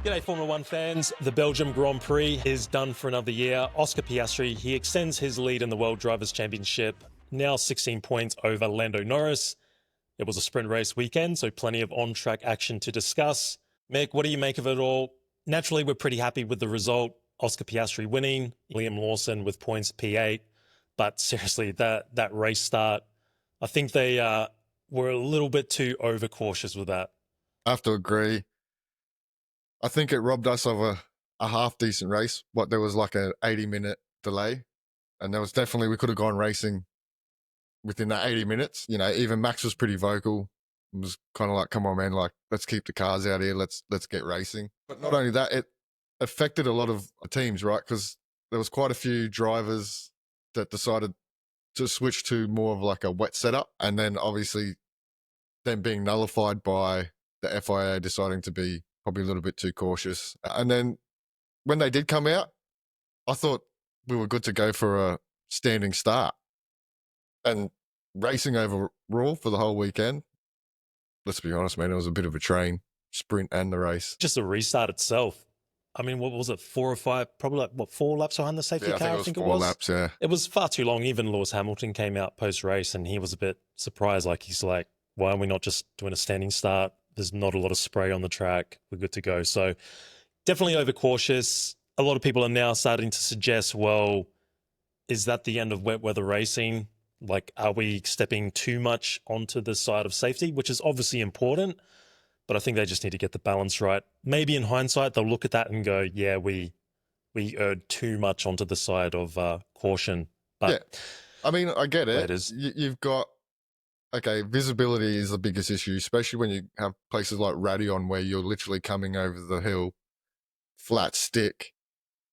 G'day Formula One fans. The Belgium Grand Prix is done for another year. Oscar Piastri, he extends his lead in the World Drivers' Championship, now 16 points over Lando Norris. It was a sprint race weekend, so plenty of on-track action to discuss. Mick, what do you make of it all? Naturally, we're pretty happy with the result. Oscar Piastri winning, Liam Lawson with points P8. But seriously, that race start, I think they were a little bit too overcautious with that. I have to agree. I think it robbed us of a half-decent race. There was like an 80-minute delay. And there was definitely, we could have gone racing within that 80 minutes. You know, even Max was pretty vocal. It was kind of like, come on, man, like, let's keep the cars out here. Let's get racing. But not only that, it affected a lot of teams, right? Because there was quite a few drivers that decided to switch to more of like a wet setup. And then obviously them being nullified by the FIA deciding to be probably a little bit too cautious. And then when they did come out, I thought we were good to go for a standing start. And racing overall for the whole weekend, let's be honest, man, it was a bit of a train, sprint and the race. Just the restart itself. I mean, what was it, 4 or 5, probably like, 4 laps behind the safety car? I think it was 4 laps, yeah. It was far too long. Even Lewis Hamilton came out post-race and he was a bit surprised. Like, he's like, why are we not just doing a standing start? There's not a lot of spray on the track. We're good to go. So definitely overcautious. A lot of people are now starting to suggest, well, is that the end of wet weather racing? Like, are we stepping too much onto the side of safety, which is obviously important, but I think they just need to get the balance right. Maybe in hindsight, they'll look at that and go, yeah, we erred too much onto the side of caution. But yeah, I mean, I get it. It is. You've got, okay, visibility is the biggest issue, especially when you have places like Radion where you're literally coming over the hill, flat stick,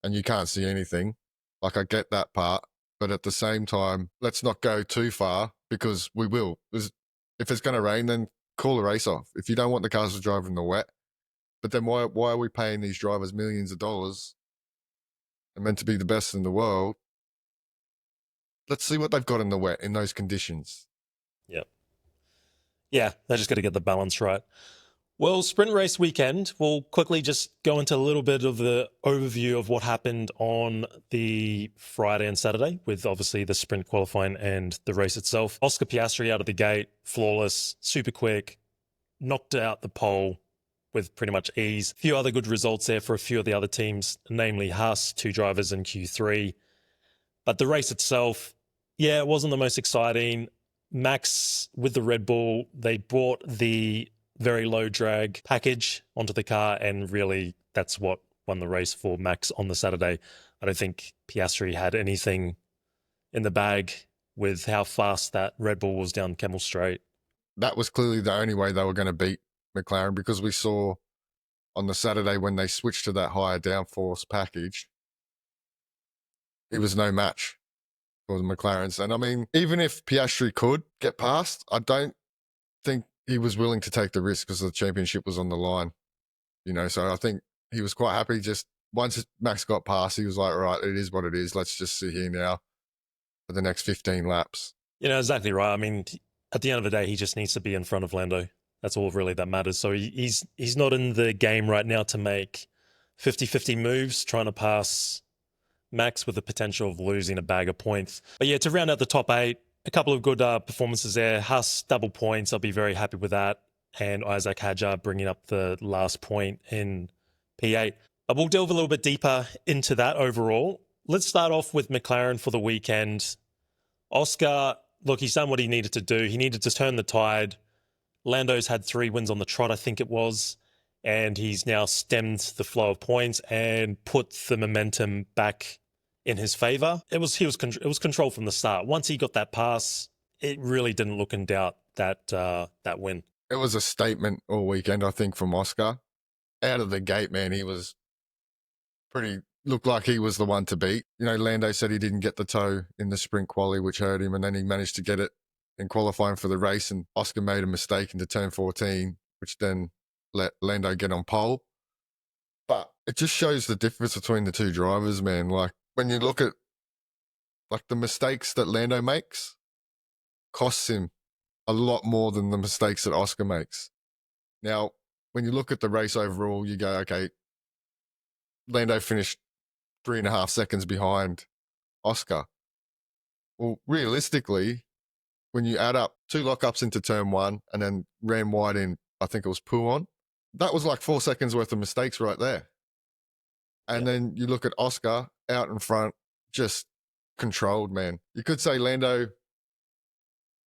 and you can't see anything. Like, I get that part. But at the same time, let's not go too far because we will. If it's going to rain, then call the race off. If you don't want the cars to drive in the wet, but then why are we paying these drivers millions of dollars and meant to be the best in the world? Let's see what they've got in the wet in those conditions. Yep. Yeah, they just got to get the balance right. Well, sprint race weekend, we'll quickly just go into a little bit of the overview of what happened on the Friday and Saturday with obviously the sprint qualifying and the race itself. Oscar Piastri out of the gate, flawless, super quick, knocked out the pole with pretty much ease. A few other good results there for a few of the other teams, namely Haas, 2 drivers in Q3. But the race itself, yeah, it wasn't the most exciting. Max with the Red Bull, they brought the very low drag package onto the car, and really that's what won the race for Max on the Saturday. I don't think Piastri had anything in the bag with how fast that Red Bull was down Kemmel Straight. That was clearly the only way they were going to beat McLaren, because we saw on the Saturday when they switched to that higher downforce package, it was no match for the McLarens. And I mean, even if Piastri could get past, I don't think he was willing to take the risk because the championship was on the line, you know. So I think he was quite happy. Just once Max got past, he was like, right, it is what it is. Let's just sit here now for the next 15 laps. You know, exactly right. I mean, at the end of the day, he just needs to be in front of Lando. That's all really that matters. So he's not in the game right now to make 50-50 moves, trying to pass Max with the potential of losing a bag of points. But yeah, to round out the top 8, a couple of good performances there. Haas, double points. I'll be very happy with that. And Isaac Hadjar bringing up the last point in P8. We'll delve a little bit deeper into that overall. Let's start off with McLaren for the weekend. Oscar, look, he's done what he needed to do. He needed to turn the tide. Lando's had 3 wins on the trot, I think it was. And he's now stemmed the flow of points and put the momentum back in his favor. It was control from the start. Once he got that pass, it really didn't look in doubt that win. It was a statement all weekend, I think, from Oscar. Out of the gate, man, he was looked like he was the one to beat. You know, Lando said he didn't get the toe in the sprint quali, which hurt him, and then he managed to get it in qualifying for the race, and Oscar made a mistake into turn 14, which then let Lando get on pole. But it just shows the difference between the two drivers, man. Like, when you look at like the mistakes that Lando makes, costs him a lot more than the mistakes that Oscar makes. Now, when you look at the race overall, you go, okay, Lando finished 3.5 seconds behind Oscar. Well, realistically, when you add up 2 lockups into turn 1 and then ran wide in, I think it was Pouon, that was like 4 seconds worth of mistakes right there. And then you look at Oscar out in front, just controlled, man. You could say Lando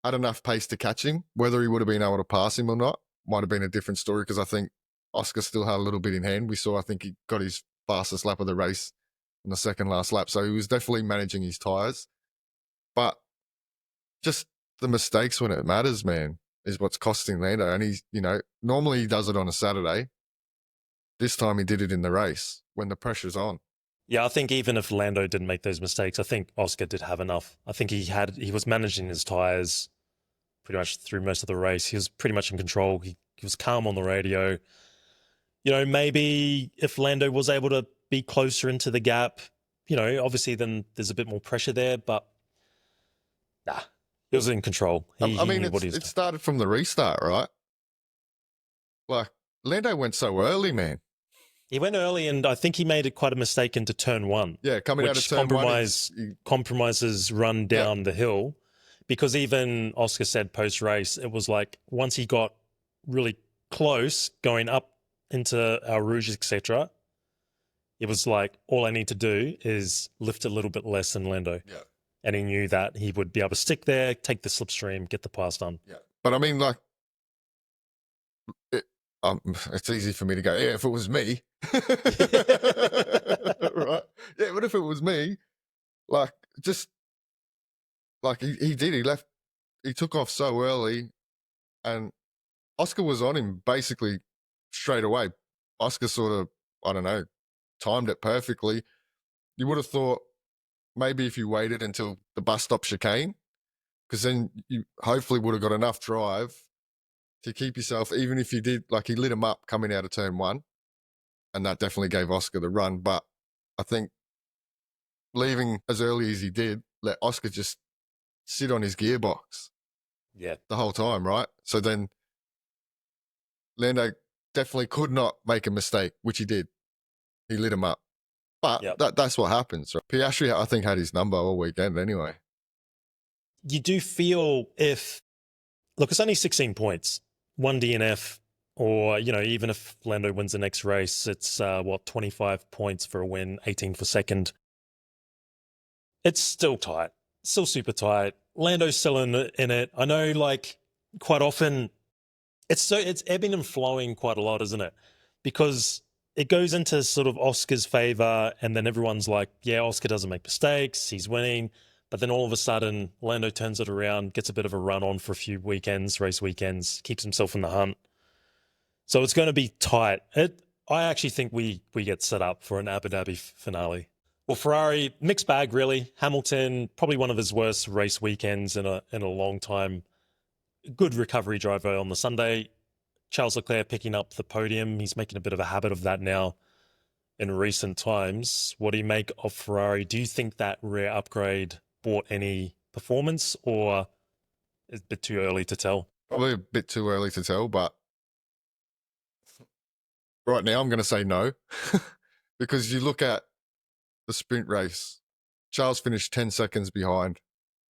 had enough pace to catch him. Whether he would have been able to pass him or not might have been a different story, because I think Oscar still had a little bit in hand. We saw, I think he got his fastest lap of the race in the second last lap. So he was definitely managing his tyres. But just the mistakes when it matters, man, is what's costing Lando. And he's, normally he does it on a Saturday. This time he did it in the race when the pressure's on. Yeah, I think even if Lando didn't make those mistakes, I think Oscar did have enough. I think he was managing his tyres pretty much through most of the race. He was pretty much in control. He was calm on the radio. Maybe if Lando was able to be closer into the gap, obviously then there's a bit more pressure there, but nah, he was in control. It started from the restart, right? Like, Lando went so early, man. He went early, and I think he made quite a mistake into turn 1. Yeah, coming out of turn 1. Compromises run down the hill, because even Oscar said post-race, it was like once he got really close going up into our Rouge, etc., it was like, all I need to do is lift a little bit less than Lando. Yeah. And he knew that he would be able to stick there, take the slipstream, get the pass done. Yeah. But I mean, like, it's easy for me to go, yeah, if it was me. Right? Yeah, but if it was me, like, just, like, he did. He took off so early, and Oscar was on him basically straight away. Oscar sort of, I don't know, timed it perfectly. You would have thought maybe if you waited until the bus stop chicane, because then you hopefully would have got enough drive to keep yourself, even if you did, like, he lit him up coming out of turn 1, and that definitely gave Oscar the run. But I think leaving as early as he did let Oscar just sit on his gearbox the whole time, right? So then Lando definitely could not make a mistake, which he did. He lit him up. But that's what happens. Right? Piastri, I think, had his number all weekend anyway. You do feel look, it's only 16 points, 1 DNF, or, even if Lando wins the next race, it's 25 points for a win, 18 for second. It's still tight, still super tight. Lando's still in it. I know, like, quite often it's ebbing and flowing quite a lot, isn't it? Because it goes into sort of Oscar's favor, and then everyone's like, yeah, Oscar doesn't make mistakes, he's winning. But then all of a sudden, Lando turns it around, gets a bit of a run on for a few race weekends, keeps himself in the hunt. So it's going to be tight. I actually think we get set up for an Abu Dhabi finale. Well, Ferrari, mixed bag, really. Hamilton, probably one of his worst race weekends in a long time. Good recovery driver on the Sunday. Charles Leclerc picking up the podium. He's making a bit of a habit of that now in recent times. What do you make of Ferrari? Do you think that rear upgrade brought any performance, or is it a bit too early to tell? Probably a bit too early to tell, but right now I'm going to say no. Because you look at the sprint race, Charles finished 10 seconds behind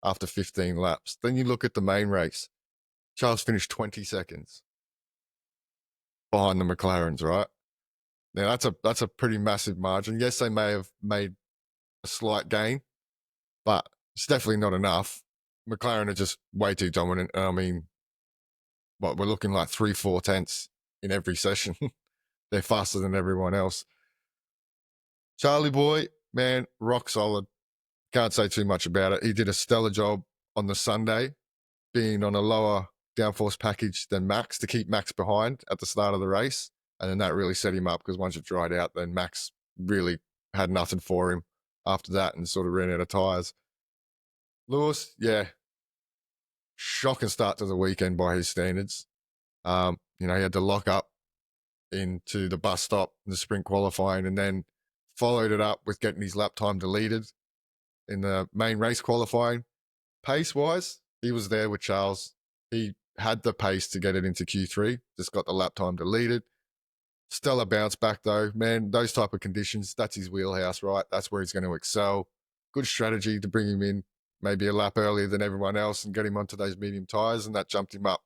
after 15 laps. Then you look at the main race, Charles finished 20 seconds behind the McLarens, right? Now that's a pretty massive margin. Yes, they may have made a slight gain, but it's definitely not enough. McLaren are just way too dominant. I mean, we're looking like 3-4 tenths in every session. They're faster than everyone else. Charlie boy, man, rock solid. Can't say too much about it. He did a stellar job on the Sunday, being on a lower downforce package than Max to keep Max behind at the start of the race. And then that really set him up, because once it dried out, then Max really had nothing for him after that and sort of ran out of tyres. Lewis, yeah, shocking start to the weekend by his standards. He had to lock up into the bus stop in the sprint qualifying, and then followed it up with getting his lap time deleted in the main race qualifying. Pace-wise, he was there with Charles. He had the pace to get it into Q3, just got the lap time deleted. Stellar bounce back though, man. Those type of conditions, that's his wheelhouse, right? That's where he's going to excel. Good strategy to bring him in maybe a lap earlier than everyone else and get him onto those medium tyres, and that jumped him up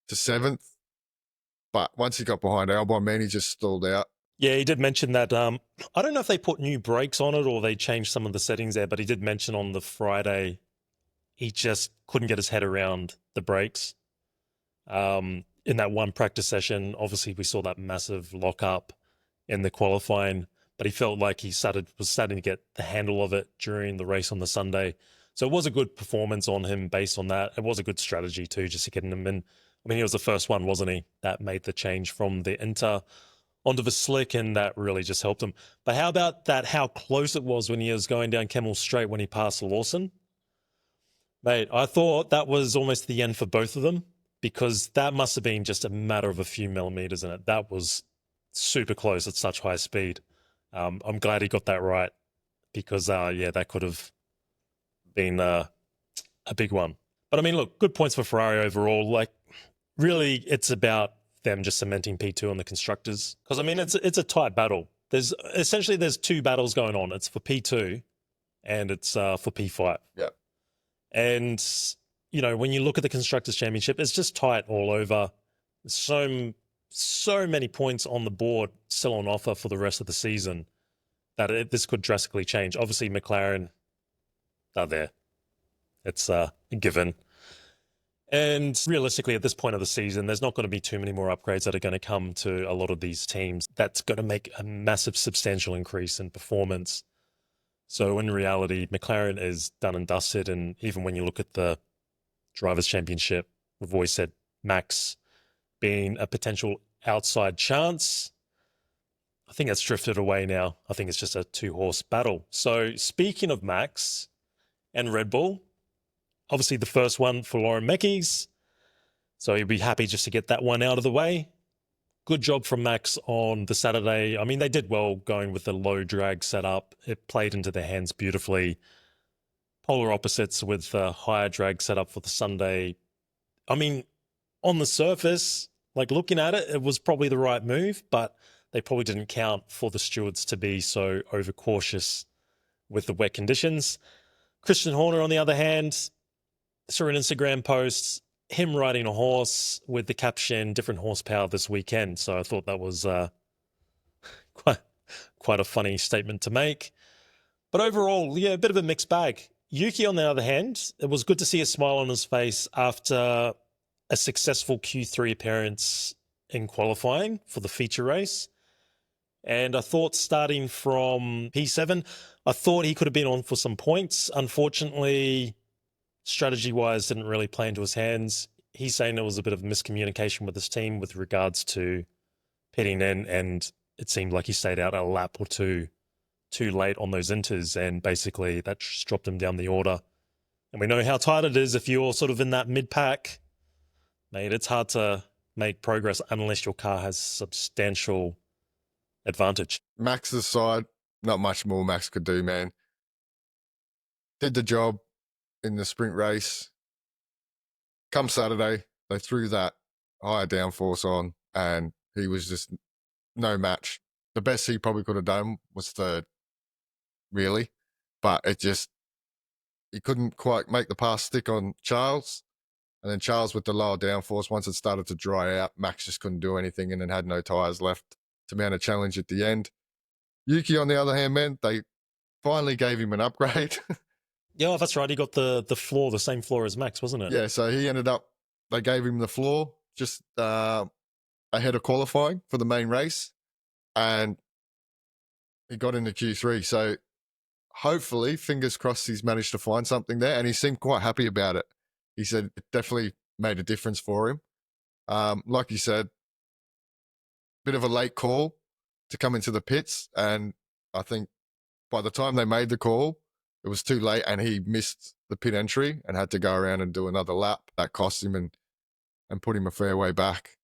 to 7th. But once he got behind Albon, man, he just stalled out. Yeah, he did mention that. I don't know if they put new brakes on it or they changed some of the settings there, but he did mention on the Friday he just couldn't get his head around the brakes. In that one practice session, obviously we saw that massive lock-up in the qualifying, but he felt like he was starting to get the handle of it during the race on the Sunday. So it was a good performance on him based on that. It was a good strategy too, just to get him in. I mean, he was the first one, wasn't he, that made the change from the Inter onto the slick, and that really just helped him. But how about that, how close it was when he was going down Kemmel Straight when he passed Lawson? Mate, I thought that was almost the end for both of them, because that must have been just a matter of a few millimeters in it. That was super close at such high speed. I'm glad he got that right, because, that could have been a big one. But, I mean, look, good points for Ferrari overall. Like, really, it's about them just cementing P2 on the Constructors. Because, I mean, it's a tight battle. There's two battles going on. It's for P2 and it's for P5. Yeah. And when you look at the Constructors' Championship, it's just tight all over. So many points on the board still on offer for the rest of the season that this could drastically change. Obviously, McLaren are there. It's a given. And realistically, at this point of the season, there's not going to be too many more upgrades that are going to come to a lot of these teams. That's going to make a massive, substantial increase in performance. So in reality, McLaren is done and dusted. And even when you look at the Drivers' Championship, we've always said Max being a potential outside chance. I think that's drifted away now. I think it's just a two-horse battle. So speaking of Max and Red Bull, obviously the first one for Lauren Mekies. So he'll be happy just to get that one out of the way. Good job from Max on the Saturday. I mean, they did well going with the low drag setup. It played into their hands beautifully. Polar opposites with the higher drag setup for the Sunday. I mean, on the surface, like looking at it, it was probably the right move, but they probably didn't count for the stewards to be so overcautious with the wet conditions. Christian Horner, on the other hand, saw an Instagram post, him riding a horse with the caption, different horsepower this weekend. So I thought that was quite a funny statement to make. But overall, a bit of a mixed bag. Yuki, on the other hand, it was good to see a smile on his face after a successful Q3 appearance in qualifying for the feature race. And I thought starting from P7, I thought he could have been on for some points. Unfortunately, strategy-wise, didn't really play into his hands. He's saying there was a bit of miscommunication with his team with regards to pitting in, and it seemed like he stayed out a lap or two too late on those inters, and basically that just dropped him down the order. And we know how tight it is if you're sort of in that mid-pack. Mate, it's hard to make progress unless your car has substantial advantage. Max's side, not much more Max could do, man. Did the job in the sprint race. Come Saturday, they threw that higher downforce on, and he was just no match. The best he probably could have done was third, really. But he couldn't quite make the pass stick on Charles. And then Charles with the lower downforce, once it started to dry out, Max just couldn't do anything and then had no tyres left to mount a challenge at the end. Yuki, on the other hand, man, they finally gave him an upgrade. Yeah, that's right. He got the floor, the same floor as Max, wasn't it? Yeah, so he ended up, they gave him the floor just ahead of qualifying for the main race, and he got into Q3. So hopefully, fingers crossed, he's managed to find something there, and he seemed quite happy about it. He said it definitely made a difference for him. Like you said, bit of a late call to come into the pits, and I think by the time they made the call, it was too late, and he missed the pit entry and had to go around and do another lap. That cost him and put him a fair way back.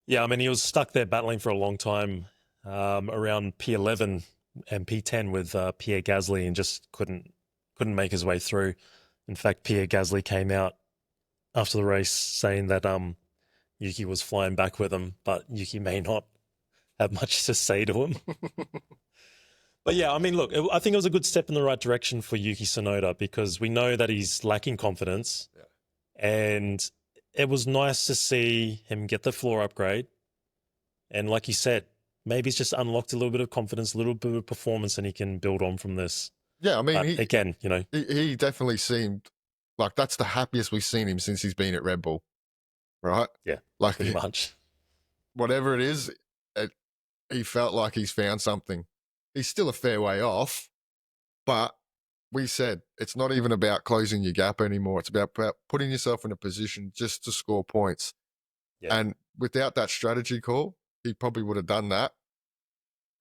Yeah, I mean, he was stuck there battling for a long time around P11 and P10 with Pierre Gasly, and just couldn't make his way through. In fact, Pierre Gasly came out after the race saying that Yuki was flying back with him, but Yuki may not have much to say to him. But yeah, I mean, look, I think it was a good step in the right direction for Yuki Tsunoda because we know that he's lacking confidence. Yeah. And it was nice to see him get the floor upgrade. And like you said, maybe he's just unlocked a little bit of confidence, a little bit of performance, and he can build on from this. Yeah, I mean, he definitely seemed like that's the happiest we've seen him since he's been at Red Bull, right? Yeah, like pretty much. Whatever it is, he felt like he's found something. He's still a fair way off, but we said it's not even about closing your gap anymore. It's about putting yourself in a position just to score points. Yeah. And without that strategy call, he probably would have done that,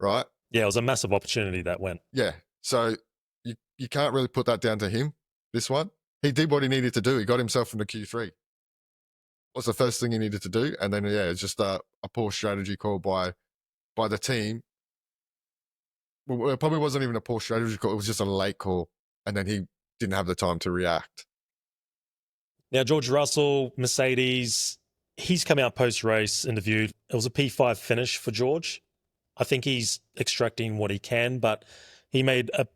right? Yeah, it was a massive opportunity that went. Yeah, so you can't really put that down to him, this one. He did what he needed to do. He got himself into Q3. What's the first thing he needed to do? And then, yeah, it's just a poor strategy call by the team. Well, it probably wasn't even a poor strategy call. It was just a late call. And then he didn't have the time to react. Now, George Russell, Mercedes, he's come out post-race, interviewed. It was a P5 finish for George. I think he's extracting what he can, but he made a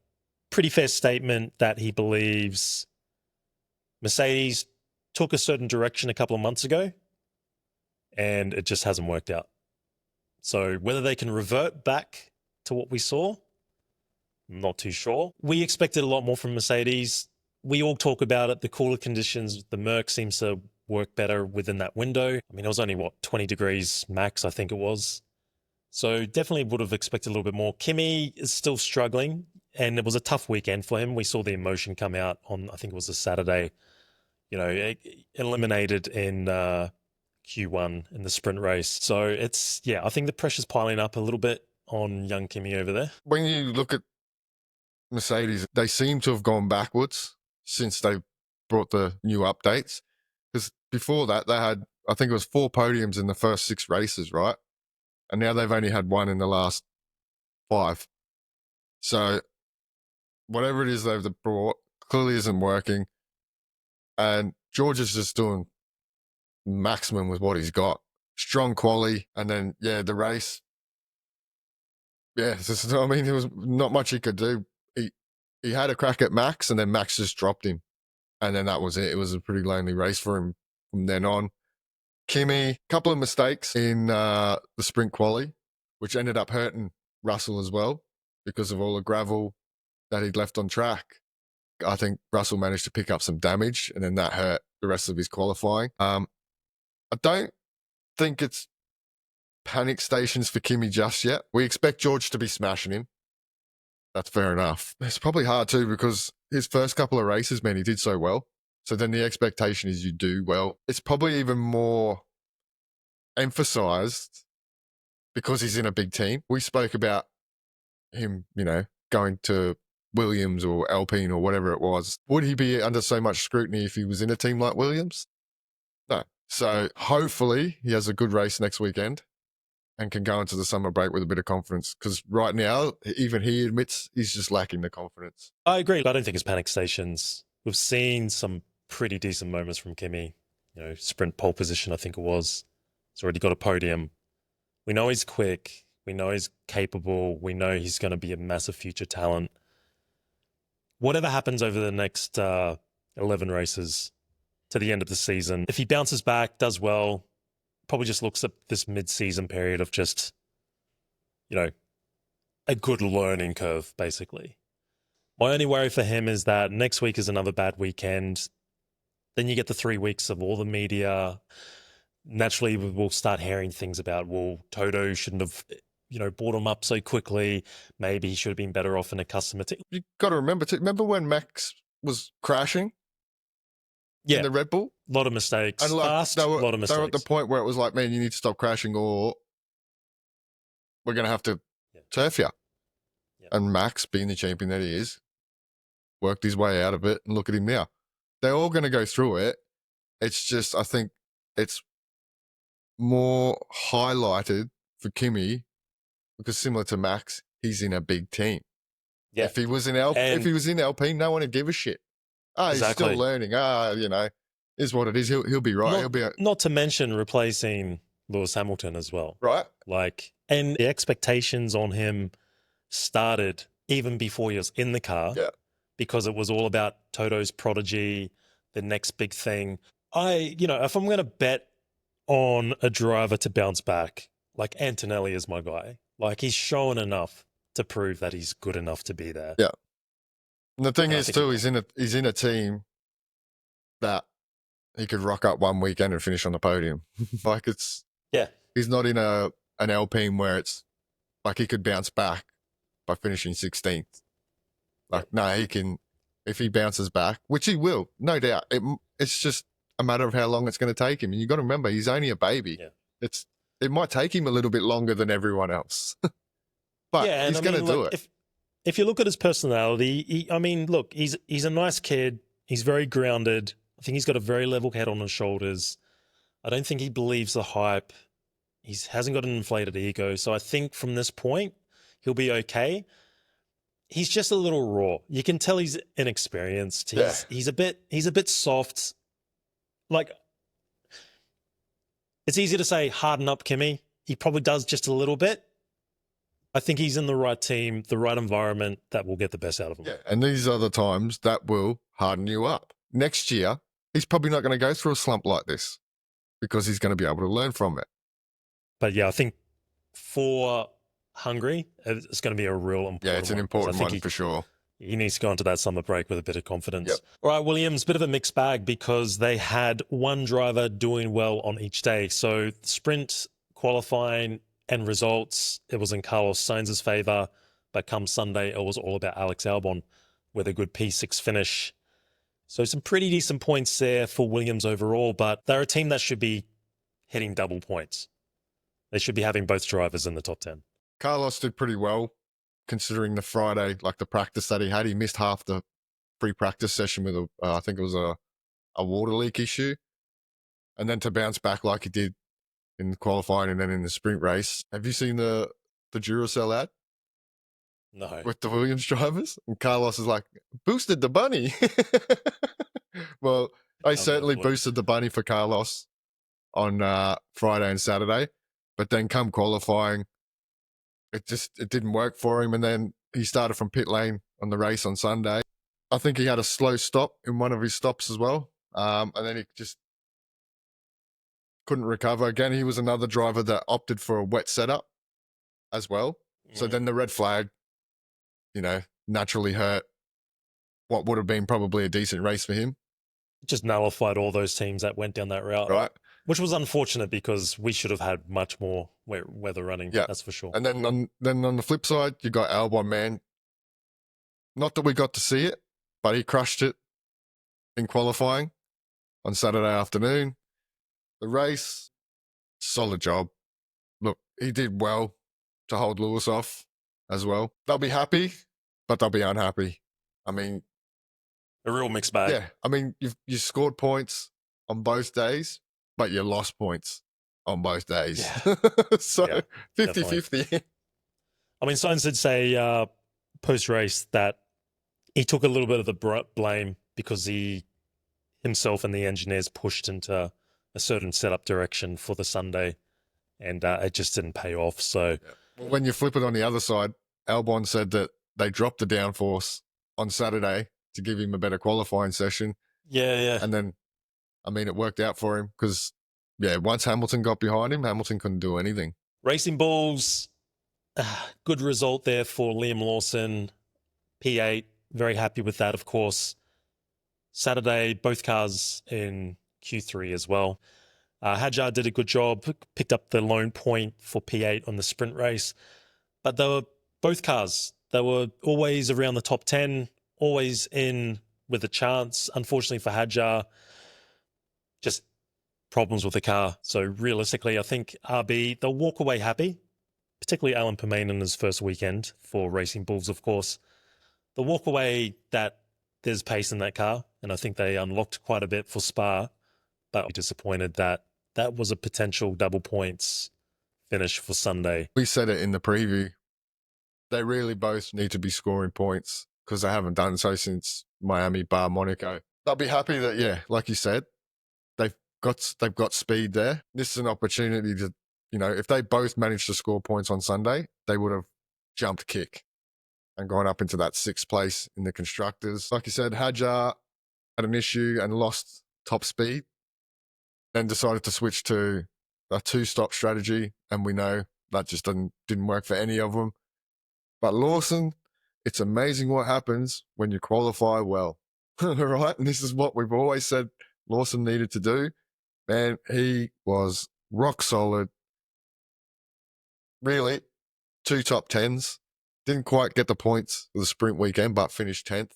pretty fair statement that he believes Mercedes took a certain direction a couple of months ago and it just hasn't worked out. So whether they can revert back to what we saw, I'm not too sure. We expected a lot more from Mercedes. We all talk about it, the cooler conditions, the Merc seems to work better within that window. I mean, it was only, 20 degrees max, I think it was. So definitely would have expected a little bit more. Kimi is still struggling, and it was a tough weekend for him. We saw the emotion come out on, I think it was a Saturday, eliminated in Q1 in the sprint race. So I think the pressure's piling up a little bit on young Kimi over there. When you look at Mercedes, they seem to have gone backwards since they brought the new updates. Because before that, they had, I think it was 4 podiums in the first 6 races, right? And now they've only had 1 in the last 5. So whatever it is they've brought clearly isn't working. And George is just doing maximum with what he's got. Strong quali. And then, the race. Yeah, I mean, there was not much he could do. He had a crack at Max, and then Max just dropped him. And then that was it. It was a pretty lonely race for him from then on. Kimi, couple of mistakes in the sprint quali, which ended up hurting Russell as well because of all the gravel that he'd left on track. I think Russell managed to pick up some damage, and then that hurt the rest of his qualifying. I don't think it's panic stations for Kimi just yet. We expect George to be smashing him. That's fair enough. It's probably hard too because his first couple of races, man, he did so well. So then the expectation is you do well. It's probably even more emphasized because he's in a big team. We spoke about him, going to Williams or Alpine or whatever it was. Would he be under so much scrutiny if he was in a team like Williams? No. So hopefully he has a good race next weekend and can go into the summer break with a bit of confidence, because right now, even he admits he's just lacking the confidence. I agree. I don't think it's panic stations. We've seen some pretty decent moments from Kimi. Sprint pole position, I think it was. He's already got a podium. We know he's quick. We know he's capable. We know he's going to be a massive future talent. Whatever happens over the next 11 races to the end of the season, if he bounces back, does well, probably just looks at this mid-season period of just, a good learning curve, basically. My only worry for him is that next week is another bad weekend. Then you get the 3 weeks of all the media. Naturally, we'll start hearing things about, Toto shouldn't have, brought him up so quickly. Maybe he should have been better off in a customer team. You got to remember when Max was crashing? Yeah. In the Red Bull? A lot of mistakes. And Fast, a lot of mistakes. They were at the point where it was like, man, you need to stop crashing or we're going to have to turf you. Yeah. And Max, being the champion that he is, worked his way out of it, and look at him now. They're all going to go through it. It's just, I think it's more highlighted for Kimi because similar to Max, he's in a big team. Yeah. If he was in Alpine, no one would give a shit. Exactly. He's still learning. Is what it is. He'll be right. Not to mention replacing Lewis Hamilton as well. Right. Like, And the expectations on him started even before he was in the car, because it was all about Toto's prodigy, the next big thing. If I'm going to bet on a driver to bounce back, like Antonelli is my guy. Like, he's shown enough to prove that he's good enough to be there. Yeah. And the thing And I is think too, he's in a team that he could rock up one weekend and finish on the podium. Like, he's not in an Alpine where it's like he could bounce back by finishing 16th. Like, no, he can, if he bounces back, which he will, no doubt. It's just a matter of how long it's going to take him. And you got to remember, he's only a baby. Yeah. It might take him a little bit longer than everyone else, but he's going to do it. If you look at his personality, he's a nice kid. He's very grounded. I think he's got a very level head on his shoulders. I don't think he believes the hype. He hasn't got an inflated ego. So I think from this point, he'll be okay. He's just a little raw. You can tell he's inexperienced. He's a bit soft. Like, it's easy to say harden up, Kimmy. He probably does just a little bit. I think he's in the right team, the right environment that will get the best out of him. Yeah, and these are the times that will harden you up. Next year, he's probably not going to go through a slump like this because he's going to be able to learn from it. But yeah, I think for Hungary, it's going to be a real important one. Yeah, it's an important one for sure. He needs to go into that summer break with a bit of confidence. Yep. All right, Williams, bit of a mixed bag because they had one driver doing well on each day. So sprint, qualifying, and results, it was in Carlos Sainz's favour. But come Sunday, it was all about Alex Albon with a good P6 finish. So some pretty decent points there for Williams overall, but they're a team that should be hitting double points. They should be having both drivers in the top 10. Carlos did pretty well considering the Friday, like the practice that he had. He missed half the pre-practice session with I think it was a water leak issue. And then to bounce back like he did in qualifying and then in the sprint race. Have you seen the Duracell ad? No. With the Williams drivers? And Carlos is like, boosted the bunny. Well, they certainly boosted the bunny for Carlos on Friday and Saturday. But then come qualifying, it didn't work for him. And then he started from pit lane on the race on Sunday. I think he had a slow stop in one of his stops as well. And then he just couldn't recover. Again, he was another driver that opted for a wet setup as well. Yeah. So then the red flag, naturally hurt what would have been probably a decent race for him. Just nullified all those teams that went down that route. Right. Which was unfortunate because we should have had much more weather running. Yeah. That's for sure. And then on the flip side, you got Albon, man. Not that we got to see it, but he crushed it in qualifying on Saturday afternoon. The race, solid job. Look, he did well to hold Lewis off as well. They'll be happy, but they'll be unhappy. I mean, a real mixed bag. Yeah. I mean, you scored points on both days, but you lost points on both days. Yeah. So 50-50. I mean, Sainz did say post-race that he took a little bit of the blame because he himself and the engineers pushed into a certain setup direction for the Sunday, and it just didn't pay off. So well, when you flip it on the other side, Albon said that they dropped the downforce on Saturday to give him a better qualifying session. Yeah. And then, I mean, it worked out for him because, once Hamilton got behind him, Hamilton couldn't do anything. Racing Bulls, good result there for Liam Lawson, P8. Very happy with that, of course. Saturday, both cars in Q3 as well. Hadjar did a good job, picked up the lone point for P8 on the sprint race. But they were both cars. They were always around the top 10, always in with a chance. Unfortunately for Hadjar, just problems with the car. So realistically, I think RB, they'll walk away happy, particularly Alan Permain in his first weekend for Racing Bulls, of course. They'll walk away that there's pace in that car, and I think they unlocked quite a bit for Spa, but I'm disappointed that that was a potential double points finish for Sunday. We said it in the preview. They really both need to be scoring points because they haven't done so since Miami bar Monaco. They'll be happy that, like you said, they've got speed there. This is an opportunity you know, if they both managed to score points on Sunday, they would have jumped kick and gone up into that 6th place in the Constructors. Like you said, Hadjar had an issue and lost top speed, then decided to switch to a 2-stop strategy, and we know that just didn't work for any of them. But Lawson, it's amazing what happens when you qualify well, right? And this is what we've always said Lawson needed to do. Man, he was rock solid. Really, 2 top 10s. Didn't quite get the points for the sprint weekend, but finished 10th.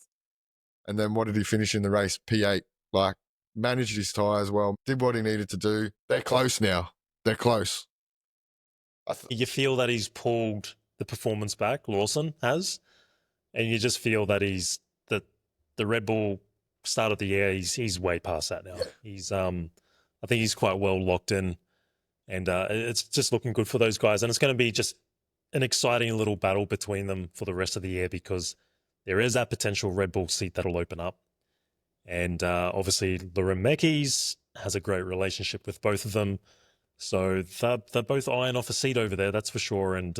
And then what did he finish in the race? P8. Like, managed his tyres well, did what he needed to do. They're close now. They're close. You feel that he's pulled the performance back, Lawson has, and you just feel that the Red Bull start of the year, he's way past that now. He's I think he's quite well locked in, and it's just looking good for those guys. And it's going to be just an exciting little battle between them for the rest of the year, because there is that potential Red Bull seat that'll open up. And obviously, Luremekis has a great relationship with both of them. So they're both eyeing off a seat over there, that's for sure. And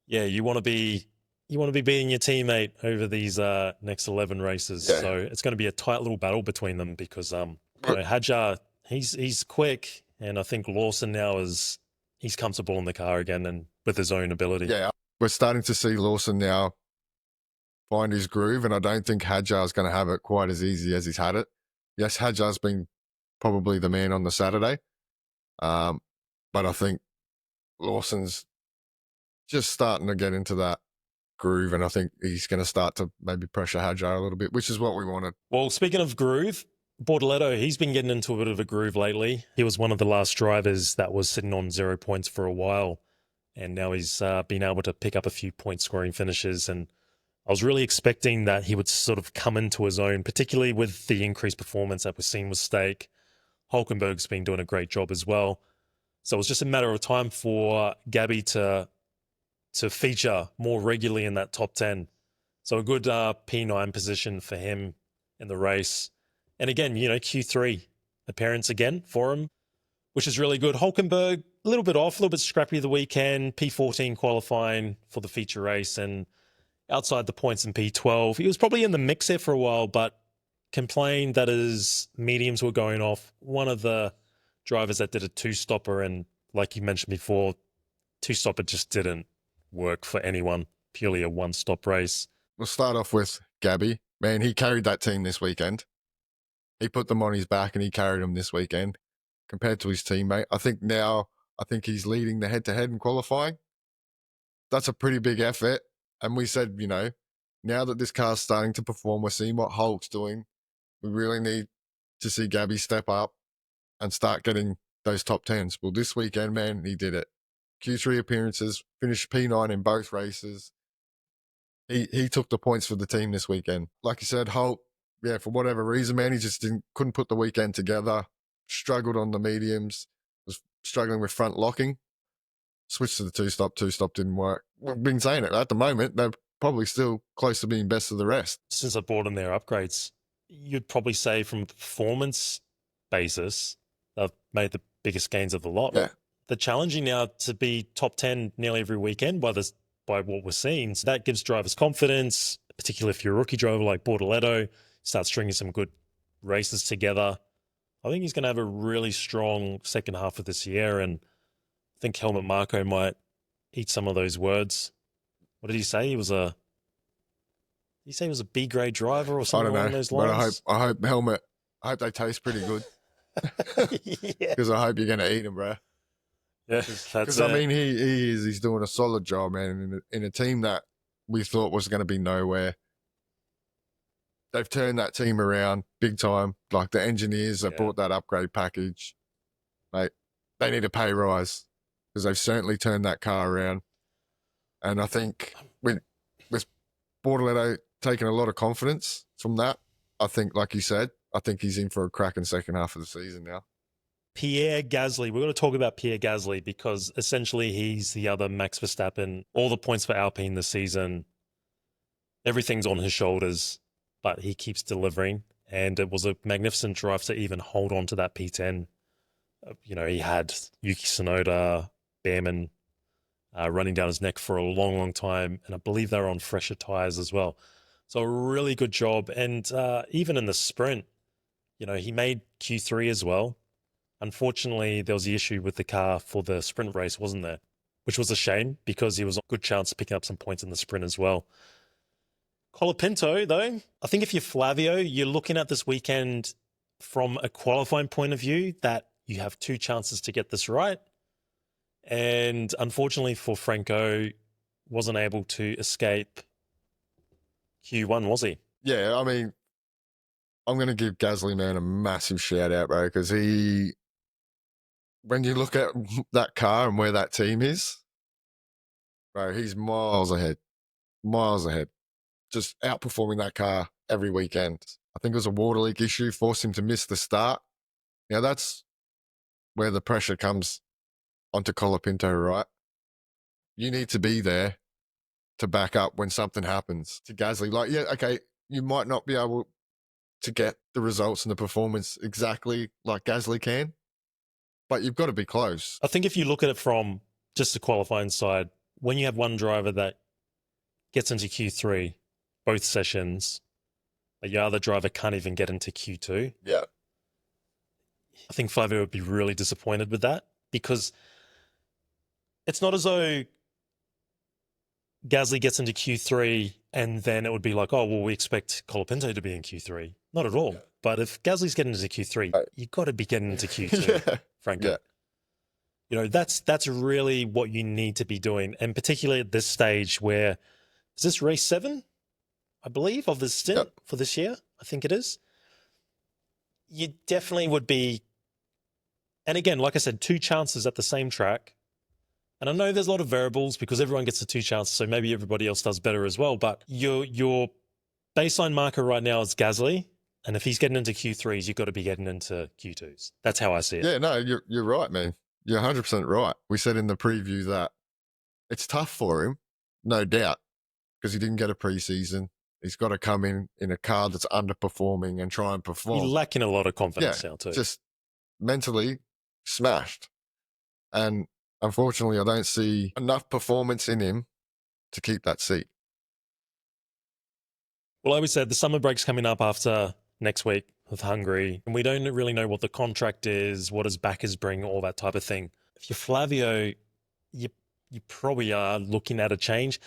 yeah, you want to be beating your teammate over these next 11 races. Yeah. So it's going to be a tight little battle between them, because Hadjar, he's quick, and I think Lawson now he's comfortable in the car again and with his own ability. Yeah, we're starting to see Lawson now find his groove, and I don't think Hadjar's going to have it quite as easy as he's had it. Yes, Hadjar's been probably the man on the Saturday, but I think Lawson's just starting to get into that groove, and I think he's going to start to maybe pressure Hadjar a little bit, which is what we wanted. Well, speaking of groove, Bortoleto, he's been getting into a bit of a groove lately. He was one of the last drivers that was sitting on 0 points for a while, and now he's been able to pick up a few point-scoring finishes, and I was really expecting that he would sort of come into his own, particularly with the increased performance that we're seeing with Stake. Hulkenberg's been doing a great job as well. So it was just a matter of time for Gabby to feature more regularly in that top 10. So a good P9 position for him in the race. And again, Q3 appearance again for him, which is really good. Hulkenberg, a little bit off, a little bit scrappy the weekend, P14 qualifying for the feature race, and outside the points in P12. He was probably in the mix there for a while, but complained that his mediums were going off. One of the drivers that did a 2-stopper, and like you mentioned before, 2-stopper just didn't work for anyone, purely a 1-stop race. We'll start off with Gabby. Man, he carried that team this weekend. He put them on his back and he carried them this weekend compared to his teammate. I think he's leading the head-to-head in qualifying. That's a pretty big effort. And we said, now that this car's starting to perform, we're seeing what Hulk's doing. We really need to see Gabby step up and start getting those top 10s. Well, this weekend, man, he did it. Q3 appearances, finished P9 in both races. He took the points for the team this weekend. Like you said, Hulk, yeah, for whatever reason, man, he just couldn't put the weekend together. Struggled on the mediums, was struggling with front locking. Switched to the 2-stop. 2-stop didn't work. We've been saying it. At the moment, they're probably still close to being best of the rest. Since I bought in their upgrades, you'd probably say from a performance basis, they've made the biggest gains of the lot. Yeah. They're challenging now to be top 10 nearly every weekend by what we're seeing. So that gives drivers confidence, particularly if you're a rookie driver like Bortoleto, start stringing some good races together. I think he's going to have a really strong second half of this year, and I think Helmut Marko might eat some of those words. What did he say? He was a B-grade driver or something along those lines? But I hope Helmut, I hope they taste pretty good. Because I hope you're going to eat them, bro. Yeah, because I mean, he's doing a solid job, man, in a team that we thought was going to be nowhere. They've turned that team around big time. Like the engineers that brought that upgrade package, mate, they need a pay rise because they've certainly turned that car around. And I think with Bortoleto taking a lot of confidence from that, I think, like you said, I think he's in for a cracking second half of the season now. Pierre Gasly. We're going to talk about Pierre Gasly because essentially he's the other Max Verstappen. All the points for Alpine this season, everything's on his shoulders, but he keeps delivering. And it was a magnificent drive to even hold on to that P10 He had Yuki Tsunoda, Behrman running down his neck for a long, long time. And I believe they were on fresher tyres as well. So a really good job. And even in the sprint, he made Q3 as well. Unfortunately, there was the issue with the car for the sprint race, wasn't there? Which was a shame because he was a good chance of picking up some points in the sprint as well. Colapinto, though, I think if you're Flavio, you're looking at this weekend from a qualifying point of view that you have 2 chances to get this right. And unfortunately for Franco, wasn't able to escape Q1, was he? Yeah, I mean, I'm going to give Gasly, man, a massive shout out, bro, because when you look at that car and where that team is, bro, he's miles ahead. Just outperforming that car every weekend. I think it was a water leak issue, forced him to miss the start. That's where the pressure comes onto Colapinto, right? You need to be there to back up when something happens to Gasly. Like, yeah, okay, you might not be able to get the results and the performance exactly like Gasly can, but you've got to be close. I think if you look at it from just the qualifying side, when you have one driver that gets into Q3, both sessions, but your other driver can't even get into Q2. Yeah. I think Flavio would be really disappointed with that because it's not as though Gasly gets into Q3 and then it would be like, oh, well, we expect Colapinto to be in Q3. Not at all. Yeah. But if Gasly's getting into Q3, you've got to be getting into Q2, yeah. Franco. Yeah. That's really what you need to be doing. And particularly at this stage where, is this race 7, I believe, of the stint for this year? I think it is. You definitely would be, and again, like I said, 2 chances at the same track. And I know there's a lot of variables because everyone gets the 2 chances, so maybe everybody else does better as well. But your baseline marker right now is Gasly, and if he's getting into Q3s, you've got to be getting into Q2s. That's how I see it. Yeah, no, you're right, man. You're 100% right. We said in the preview that it's tough for him, no doubt, because he didn't get a preseason. He's got to come in a car that's underperforming and try and perform. He's lacking a lot of confidence now too. Just mentally smashed. And unfortunately, I don't see enough performance in him to keep that seat. Well, like we said, the summer break's coming up after next week with Hungary, and we don't really know what the contract is, what his backers bring, all that type of thing. If you're Flavio, you probably are looking at a change.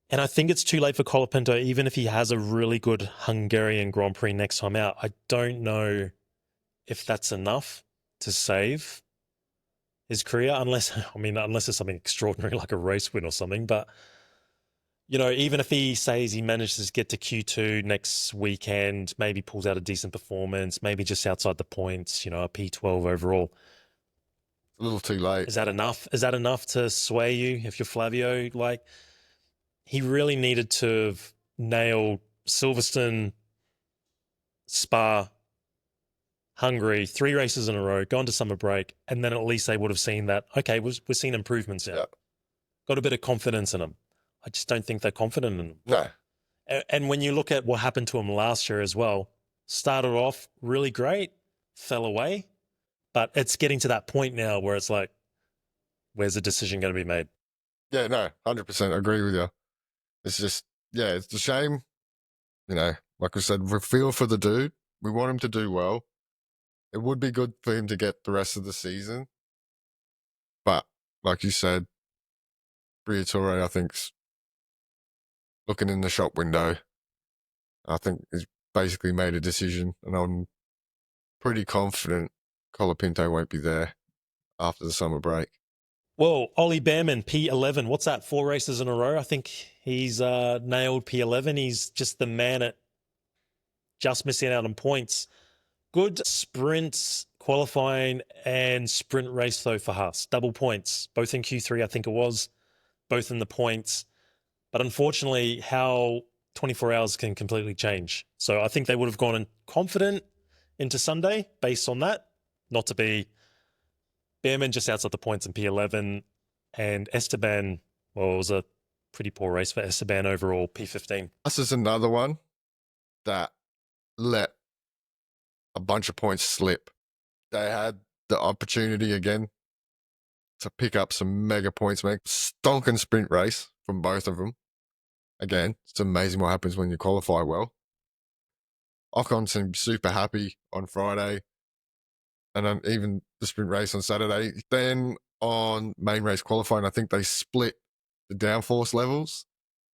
And I think it's too late for Colapinto, even if he has a really good Hungarian Grand Prix next time out. I don't know if that's enough to save his career, unless it's something extraordinary like a race win or something. But, even if he says he manages to get to Q2 next weekend, maybe pulls out a decent performance, maybe just outside the points, a P12 overall. A little too late. Is that enough? Is that enough to sway you if you're Flavio? Like, he really needed to have nailed Silverstone, Spa, Hungary, 3 races in a row, gone to summer break, and then at least they would have seen that, okay, we're seeing improvements now. Yeah. Got a bit of confidence in them. I just don't think they're confident in them. No. And when you look at what happened to him last year as well, started off really great, fell away, but it's getting to that point now where it's like, where's the decision going to be made? Yeah, no, 100% agree with you. It's just, it's a shame. Like I said, we feel for the dude. We want him to do well. It would be good for him to get the rest of the season. But, like you said, Briatore, I think's looking in the shop window. I think he's basically made a decision, and I'm pretty confident Colapinto won't be there after the summer break. Well, Ollie Behrman, P11. What's that? 4 races in a row. I think he's nailed P11. He's just the man at just missing out on points. Good sprints, qualifying, and sprint race, though, for Haas. Double points, both in Q3, I think it was, both in the points. But unfortunately, how 24 hours can completely change. So I think they would have gone in confident into Sunday based on that, not to be Behrman just outside the points in P11, and Esteban, well, it was a pretty poor race for Esteban overall, P15. This is another one that let a bunch of points slip. They had the opportunity again to pick up some mega points, man. Stonking sprint race from both of them. Again, it's amazing what happens when you qualify well. Ocon seemed super happy on Friday, and then even the sprint race on Saturday. Then on main race qualifying, I think they split the downforce levels.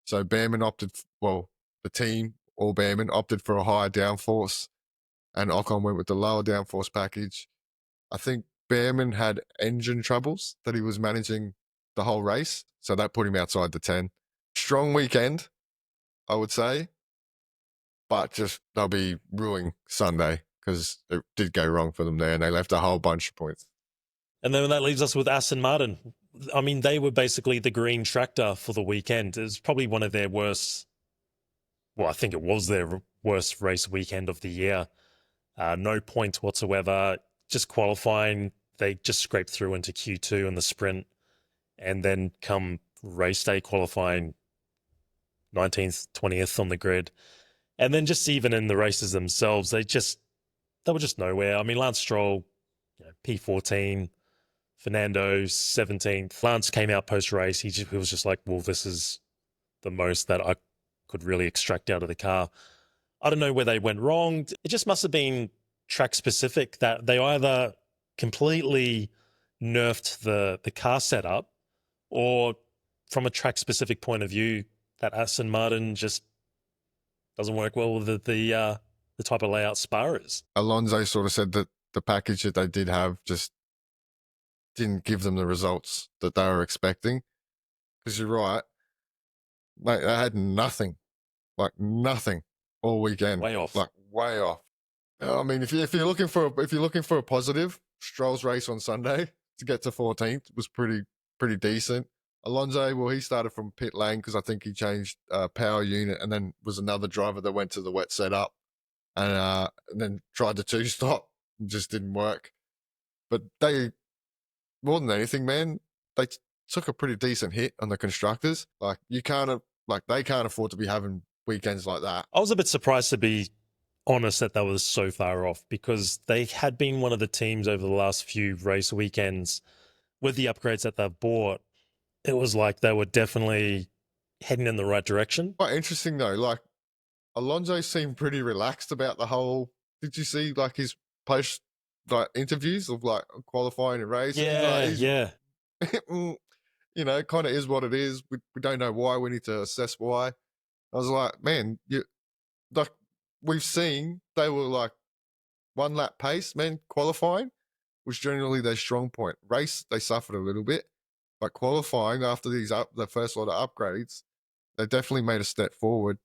So Behrman the team, all Behrman, opted for a higher downforce, and Ocon went with the lower downforce package. I think Behrman had engine troubles that he was managing the whole race, so that put him outside the 10. Strong weekend, I would say, but just they'll be ruining Sunday because it did go wrong for them there, and they left a whole bunch of points. And then that leaves us with Aston Martin. I mean, they were basically the green tractor for the weekend. It was probably one of their worst, well, I think it was their worst race weekend of the year. No points whatsoever. Just qualifying, they just scraped through into Q2 in the sprint. And then come race day qualifying, 19th, 20th on the grid. And then just even in the races themselves, they were just nowhere. I mean, Lance Stroll, P14, Fernando 17th. Lance came out post-race. He was just like, well, this is the most that I could really extract out of the car. I don't know where they went wrong. It just must have been track specific, that they either completely nerfed the car setup, or from a track specific point of view, that Aston Martin just doesn't work well with the type of layout Spa is. Alonso sort of said that the package that they did have just didn't give them the results that they were expecting. Because you're right, mate, they had nothing all weekend. Way off. Like way off. I mean, if you're looking for a positive, Stroll's race on Sunday to get to 14th was pretty decent. Alonso, well, he started from pit lane because I think he changed power unit, and then was another driver that went to the wet setup and then tried the 2-stop. Just didn't work. But they, more than anything, man, they took a pretty decent hit on the constructors. Like they can't afford to be having weekends like that. I was a bit surprised, to be honest, that was so far off, because they had been one of the teams over the last few race weekends with the upgrades that they've bought. It was like they were definitely heading in the right direction. Quite interesting though. Like Alonso seemed pretty relaxed about the whole. Did you see like his post interviews of like qualifying and racing? Yeah. Kind of is what it is. We don't know why. We need to assess why. I was like, man, we've seen they were like 1 lap pace, man. Qualifying was generally their strong point. Race, they suffered a little bit, but qualifying after the first lot of upgrades, they definitely made a step forward.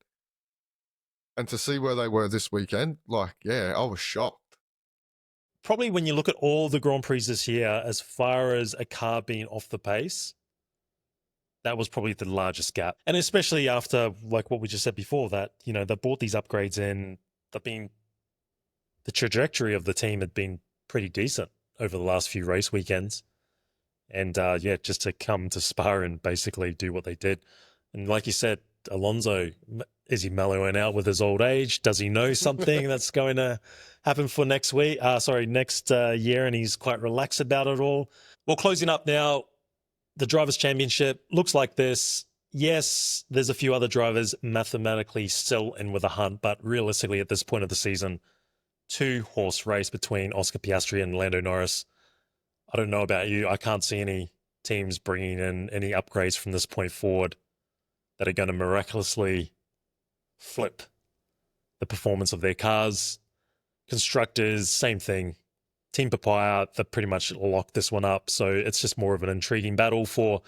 And to see where they were this weekend, I was shocked. Probably when you look at all the Grand Prix this year, as far as a car being off the pace, that was probably the largest gap. And especially after, like what we just said before, that, they bought these upgrades in, the trajectory of the team had been pretty decent over the last few race weekends. And just to come to Spa and basically do what they did. And like you said, Alonso, is he mellowing out with his old age? Does he know something that's going to happen for next year, and he's quite relaxed about it all? Well, closing up now, the Drivers' Championship looks like this. Yes, there's a few other drivers mathematically still in with a hunt, but realistically at this point of the season, 2-horse race between Oscar Piastri and Lando Norris. I don't know about you. I can't see any teams bringing in any upgrades from this point forward that are going to miraculously flip the performance of their cars. Constructors, same thing. Team Papaya, they pretty much locked this one up. So it's just more of an intriguing battle for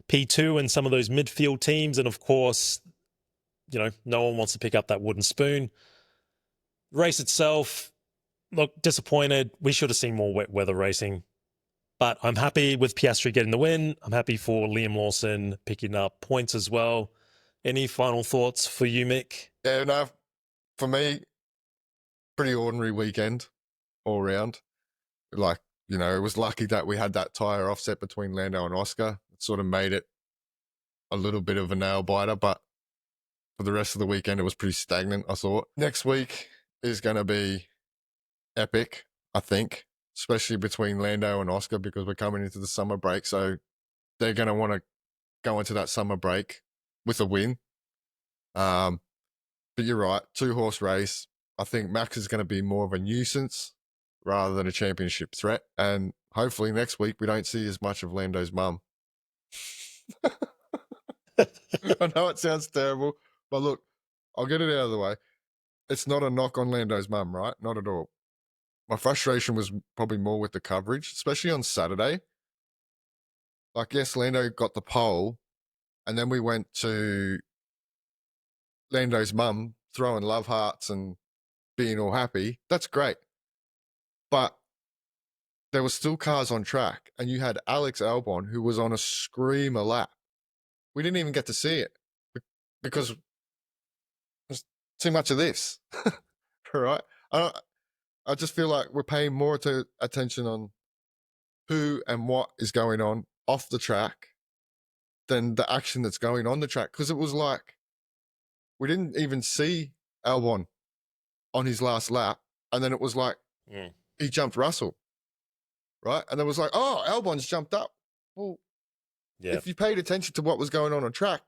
P2 and some of those midfield teams. And of course, no one wants to pick up that wooden spoon. Race itself, look, disappointed. We should have seen more wet weather racing. But I'm happy with Piastri getting the win. I'm happy for Liam Lawson picking up points as well. Any final thoughts for you, Mick? Yeah, no, for me, pretty ordinary weekend all around. It was lucky that we had that tyre offset between Lando and Oscar. It sort of made it a little bit of a nail biter, but for the rest of the weekend, it was pretty stagnant, I thought. Next week is going to be epic, I think. especially between Lando and Oscar, because we're coming into the summer break. So they're going to want to go into that summer break with a win. But you're right, 2-horse race. I think Max is going to be more of a nuisance rather than a championship threat. And hopefully next week we don't see as much of Lando's mum. I know it sounds terrible, but look, I'll get it out of the way. It's not a knock on Lando's mum, right? Not at all. My frustration was probably more with the coverage, especially on Saturday. Like, yes, Lando got the pole, and then we went to Lando's mum throwing love hearts and being all happy. That's great. But there were still cars on track, and you had Alex Albon, who was on a screamer lap. We didn't even get to see it because there's too much of this. Right? I just feel like we're paying more attention on who and what is going on off the track than the action that's going on the track. Because it was like we didn't even see Albon on his last lap, and then it was like he jumped Russell, right? And it was like, oh, Albon's jumped up. Well, if you paid attention to what was going on track,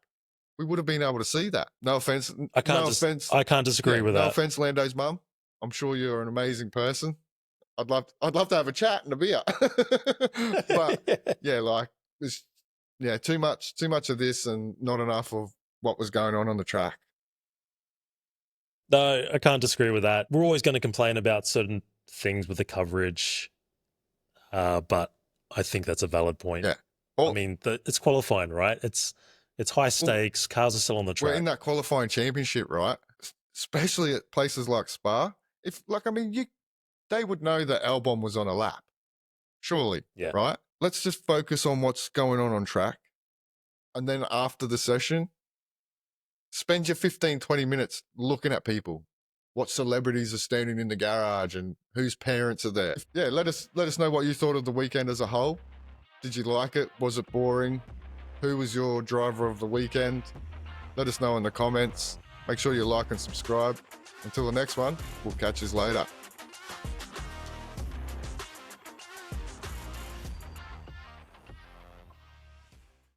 we would have been able to see that. No offense. I can't disagree with that. No offense, Lando's mum. I'm sure you're an amazing person. I'd love to have a chat and a beer. But yeah, like there's too much of this and not enough of what was going on the track. No, I can't disagree with that. We're always going to complain about certain things with the coverage, but I think that's a valid point. Yeah. I mean, it's qualifying, right? It's high stakes. Cars are still on the track. We're in that qualifying championship, right? Especially at places like Spa. They would know that Albon was on a lap, surely, right? Let's just focus on what's going on track. And then after the session, spend your 15, 20 minutes looking at people. What celebrities are standing in the garage and whose parents are there. Yeah, let us know what you thought of the weekend as a whole. Did you like it? Was it boring? Who was your driver of the weekend? Let us know in the comments. Make sure you like and subscribe. Until the next one, we'll catch you later.